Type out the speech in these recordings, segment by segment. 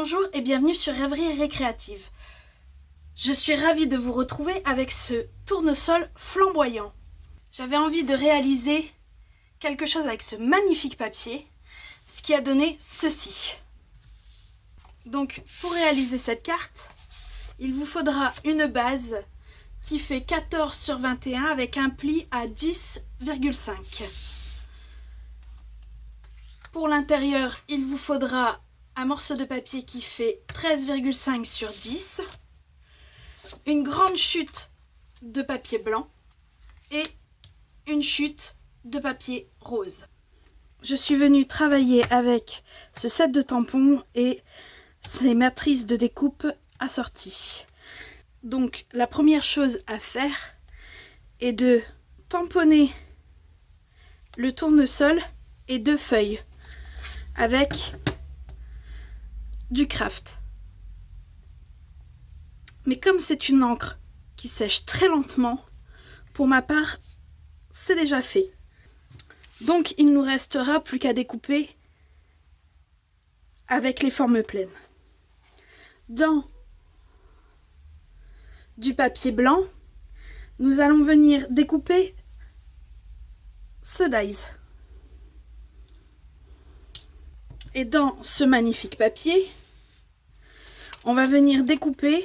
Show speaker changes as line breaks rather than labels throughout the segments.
Bonjour et bienvenue sur Rêverie Récréative. Je suis ravie de vous retrouver avec ce tournesol flamboyant. J'avais envie de réaliser quelque chose avec ce magnifique papier, ce qui a donné ceci. Donc pour réaliser cette carte, il vous faudra une base qui fait 14 sur 21 avec un pli à 10,5. Pour l'intérieur, il vous faudra un morceau de papier qui fait 13,5 sur 10, une grande chute de papier blanc et une chute de papier rose. Je suis venue travailler avec ce set de tampons et ces matrices de découpe assorties. Donc la première chose à faire est de tamponner le tournesol et 2 feuilles avec du craft. Mais comme c'est une encre qui sèche très lentement, pour ma part, c'est déjà fait. Donc il nous restera plus qu'à découper avec les formes pleines. Dans du papier blanc, nous allons venir découper ce dies. Et dans ce magnifique papier, on va venir découper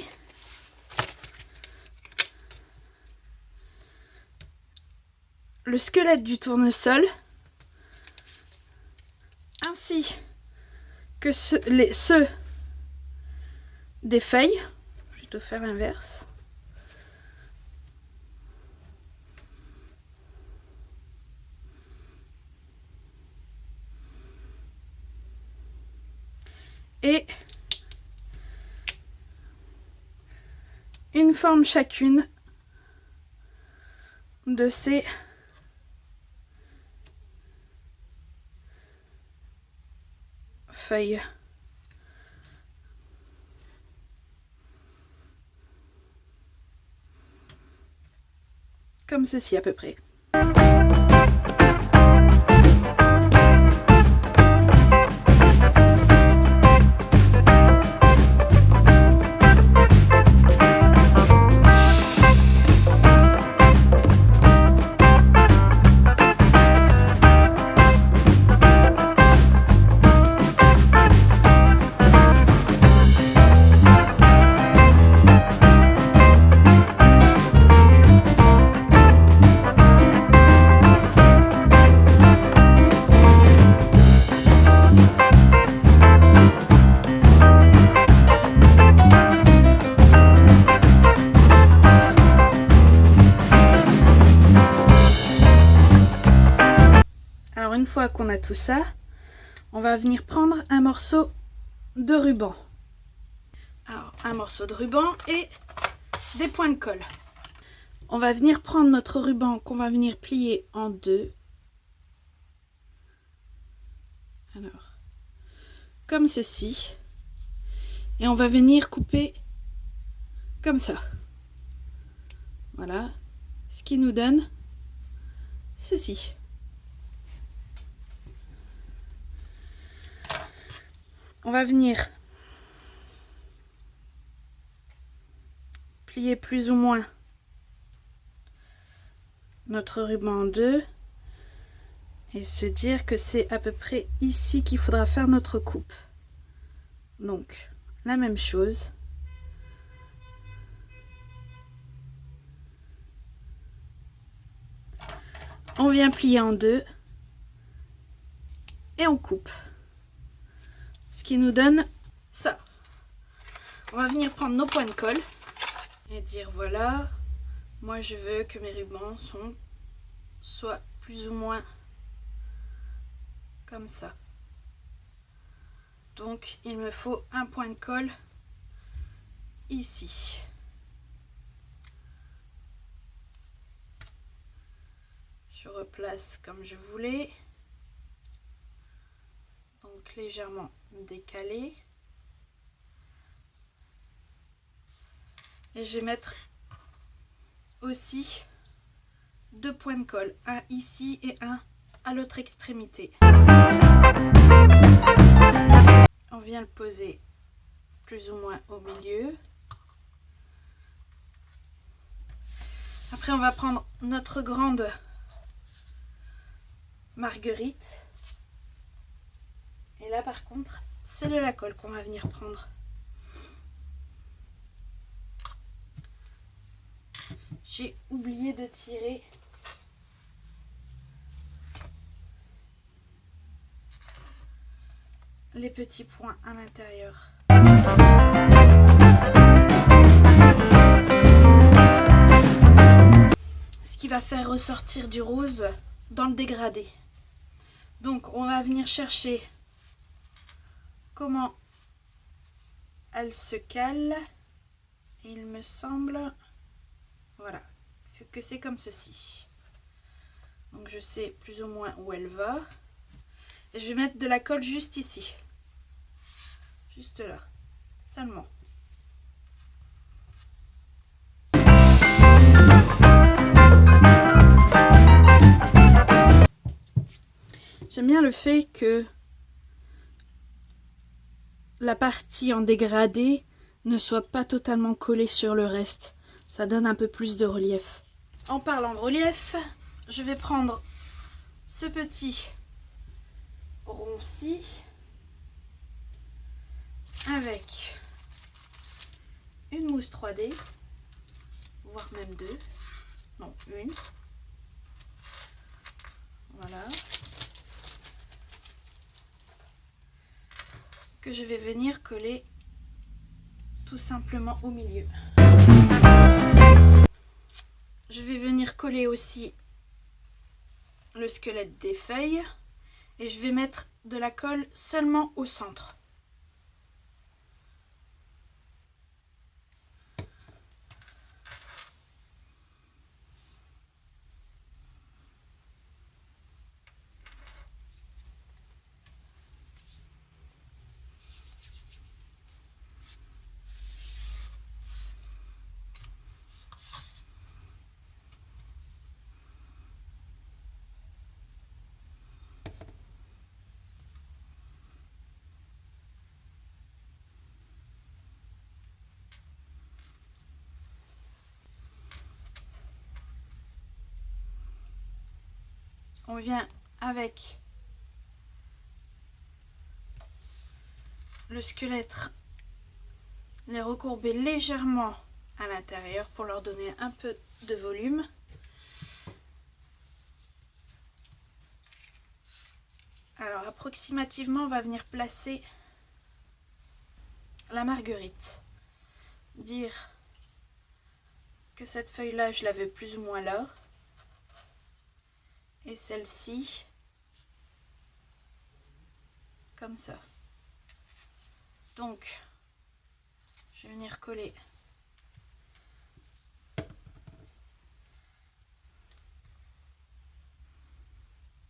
le squelette du tournesol ainsi que ceux des feuilles. Je vais plutôt faire l'inverse. Et une forme chacune de ces feuilles. Comme ceci à peu près. Une fois qu'on a tout ça, on va venir prendre un morceau de ruban. Alors, un morceau de ruban et des points de colle. On va venir prendre notre ruban qu'on va venir plier en 2. Alors, comme ceci. Et on va venir couper comme ça. Voilà. Ce qui nous donne ceci. On va venir plier plus ou moins notre ruban en 2 et se dire que c'est à peu près ici qu'il faudra faire notre coupe. Donc la même chose. On vient plier en 2 et on coupe. Ce qui nous donne ça. On va venir prendre nos points de colle et dire voilà, moi je veux que mes rubans soient plus ou moins comme ça. Donc il me faut un point de colle ici. Je replace comme je voulais. Donc légèrement décalé. Et je vais mettre aussi 2 points de colle, un ici et un à l'autre extrémité. On vient le poser plus ou moins au milieu. Après, on va prendre notre grande marguerite. Et là, par contre, c'est de la colle qu'on va venir prendre. J'ai oublié de tirer les petits points à l'intérieur. Ce qui va faire ressortir du rose dans le dégradé. Donc on va venir chercher comment elle se cale. Et il me semble, voilà, que c'est comme ceci. Donc je sais plus ou moins où elle va. Et je vais mettre de la colle juste ici. Juste là, seulement. J'aime bien le fait que la partie en dégradé ne soit pas totalement collée sur le reste. Ça donne un peu plus de relief. En parlant de relief, je vais prendre ce petit rond-ci avec une mousse 3D, voire même deux, non une, voilà, que je vais venir coller tout simplement au milieu. Je vais venir coller aussi le squelette des feuilles et je vais mettre de la colle seulement au centre. On vient avec le squelette les recourber légèrement à l'intérieur pour leur donner un peu de volume. Alors approximativement, on va venir placer la marguerite. Dire que cette feuille-là, je la veux plus ou moins là. Et celle-ci, comme ça. Donc, je vais venir coller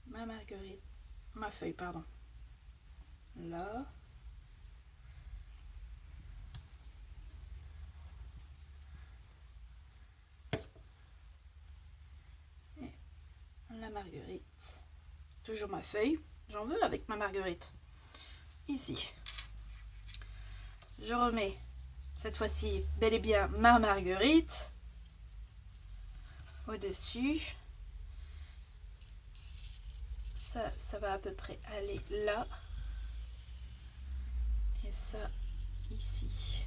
ma marguerite, ma feuille, pardon, là. Et la marguerite, toujours ma feuille, j'en veux avec ma marguerite. Ici, je remets cette fois-ci bel et bien ma marguerite au-dessus. Ça va à peu près aller là. Et ça ici.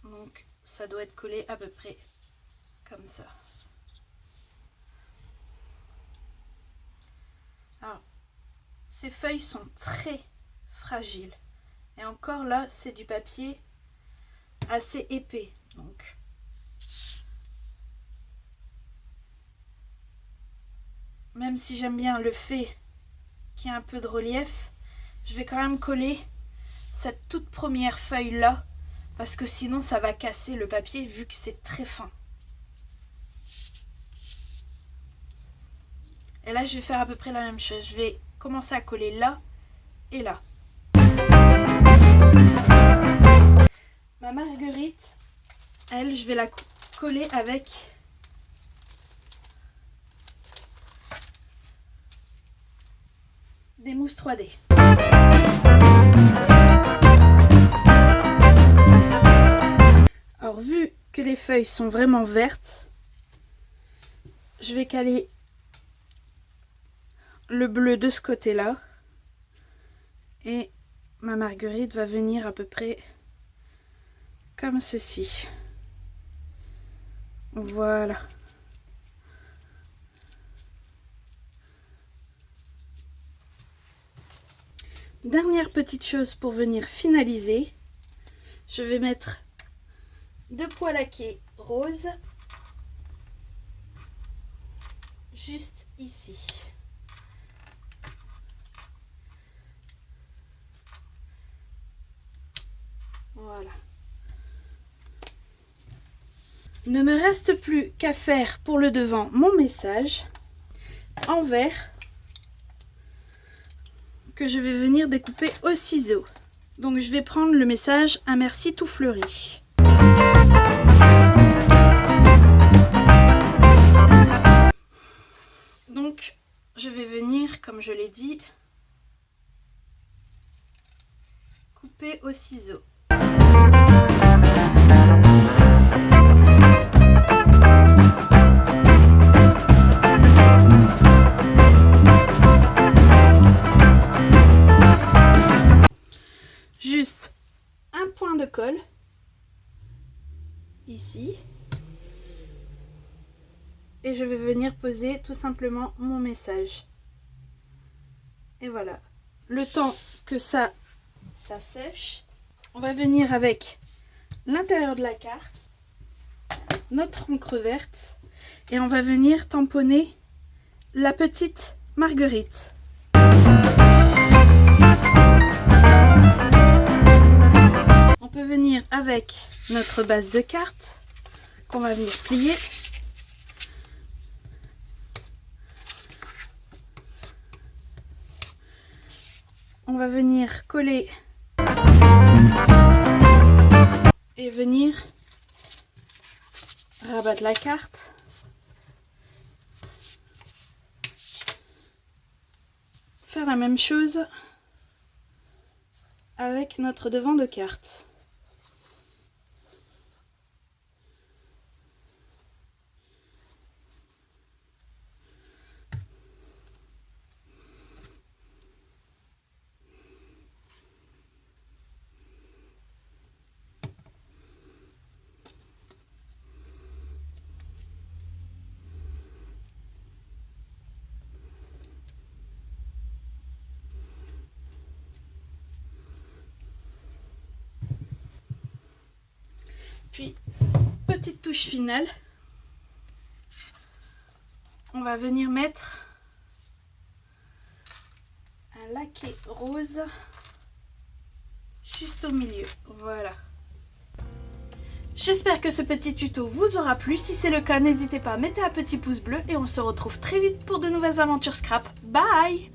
Donc ça doit être collé à peu près comme ça. Alors, ces feuilles sont très fragiles. Et encore là, c'est du papier assez épais. Donc, même si j'aime bien le fait qu'il y ait un peu de relief, je vais quand même coller cette toute première feuille là, parce que sinon ça va casser le papier vu que c'est très fin. Et là, je vais faire à peu près la même chose. Je vais commencer à coller là et là. Ma marguerite, elle, je vais la coller avec des mousses 3D. Alors vu que les feuilles sont vraiment vertes, je vais caler le bleu de ce côté-là et ma marguerite va venir à peu près comme ceci. Voilà. Dernière petite chose pour venir finaliser, je vais mettre 2 pois laqués roses juste ici. Voilà. Ne me reste plus qu'à faire pour le devant mon message en vert que je vais venir découper au ciseau. Donc je vais prendre le message « Un merci tout fleuri ». Donc je vais venir, comme je l'ai dit, couper au ciseau. Juste un point de colle ici et je vais venir poser tout simplement mon message. Et voilà, le temps que ça sèche, on va venir avec l'intérieur de la carte, notre encre verte et on va venir tamponner la petite marguerite. On peut venir avec notre base de carte qu'on va venir plier. On va venir coller et venir rabattre la carte. Faire la même chose avec notre devant de carte. Puis, petite touche finale, on va venir mettre un laqué rose juste au milieu. Voilà. J'espère que ce petit tuto vous aura plu. Si c'est le cas, n'hésitez pas à mettre un petit pouce bleu et on se retrouve très vite pour de nouvelles aventures scrap. Bye!